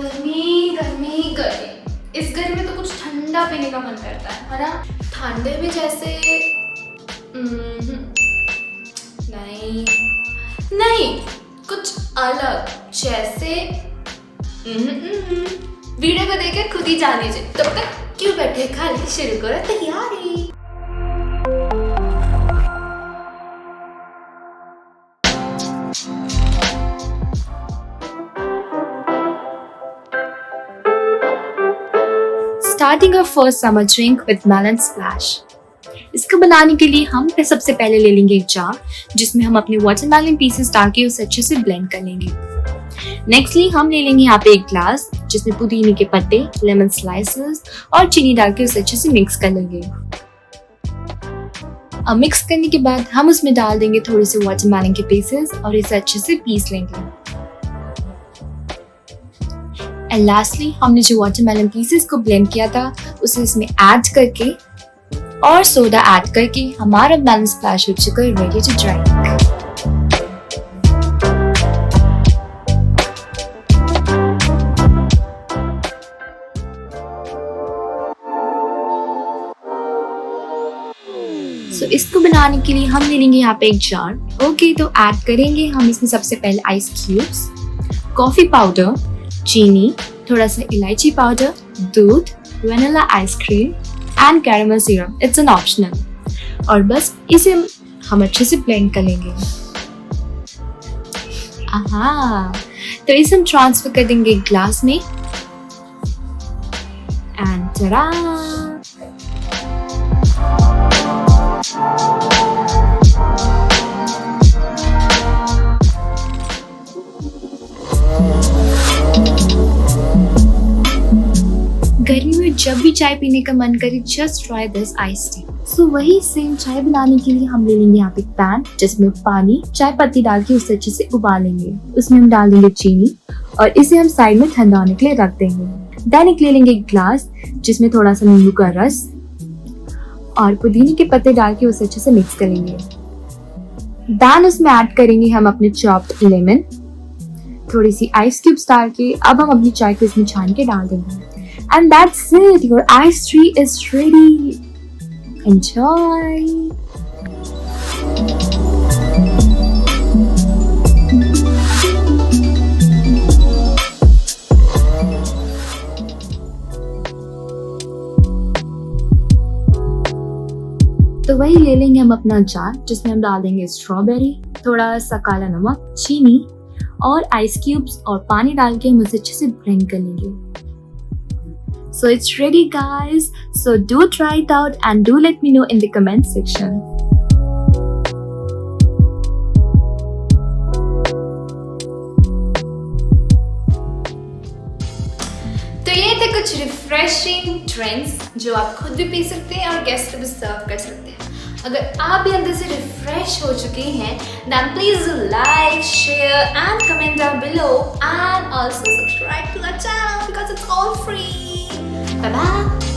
गर्मी गर्मी गर्मी, इस गर्मी में तो कुछ ठंडा पीने का मन करता है ना। ठंडे में जैसे नहीं नहीं, कुछ अलग, जैसे वीडियो को देखे खुद ही जान लीजिए। तब तक क्यों बैठे खाली, शुरू करो तैयारी। Starting our first summer drink with Melon Splash। इसको बनाने के लिए हम सबसे पहले ले लेंगे एक जार जिसमें हम अपने वाटरमेलन पीसेस डाल के उसे अच्छे से ब्लेंड कर लेंगे। नेक्स्टली हम ले लेंगे यहाँ पे एक ग्लास जिसमें पुदीने के पत्ते, लेमन स्लाइसेस और चीनी डाल के उसे अच्छे से मिक्स कर लेंगे। अब मिक्स करने के बाद हम उसमें डाल देंगे थोड़े से वाटरमेलन के पीसेस और इसे अच्छे से पीस लेंगे। एंड लास्टली हमने जो वाटरमेलन पीसेस को ब्लेंड किया था उसे इसमें ऐड करके और सोडा ऐड करके हमारा मेलन स्प्लैश हो चुका है, रेडी टू ड्रिंक। सो इसको बनाने के लिए हम ले लेंगे यहाँ पे एक जार। ओके, तो ऐड करेंगे हम इसमें सबसे पहले आइस क्यूब्स, कॉफी पाउडर, चीनी, थोड़ा सा इलायची पाउडर, दूध, vanilla ice cream and caramel syrup. It's an optional. और बस इसे हम अच्छे से ब्लेंड कर लेंगे। तो इसे हम ट्रांसफर कर देंगे एक ग्लास में एंड टडा! गर्मी में जब भी चाय पीने का मन करे, just try this ice tea. So वही सेम चाय बनाने के लिए हम ले लेंगे यहाँ पे पैन जिसमें पानी, चाय पत्ती डाल के उसे अच्छे से उबालेंगे। उसमें हम डाल देंगे चीनी और इसे हम साइड में ठंडा होने के लिए रख देंगे। देन एक ले लेंगे एक ग्लास जिसमें थोड़ा सा नींबू का रस और पुदीने के पत्ते डाल के उसे अच्छे से मिक्स करेंगे। देन उसमें ऐड करेंगे हम अपने चॉप्ड लेमन, थोड़ी सी आइस क्यूब्स डाल के अब हम अपनी चाय को इसमें छान के डाल देंगे। And that's it, your iced tea is ready. Enjoy. तो वही ले लेंगे हम अपना जार जिसमें हम डाल देंगे स्ट्रॉबेरी, थोड़ा सा काला नमक, चीनी और आइस क्यूब्स और पानी डाल के हम उसे अच्छे से ब्लेंड कर लेंगे। So it's ready guys, so do try it out and do let me know in the comment section. तो ये थे कुछ रिफ्रेशिंग ड्रिंक्स जो आप खुद भी पी सकते हैं और गेस्ट को भी सर्व कर सकते हैं। अगर आप भी अंदर से रिफ्रेश हो चुके हैं then please do like, share and comment down below and also subscribe to the channel because it's all free. Bye bye.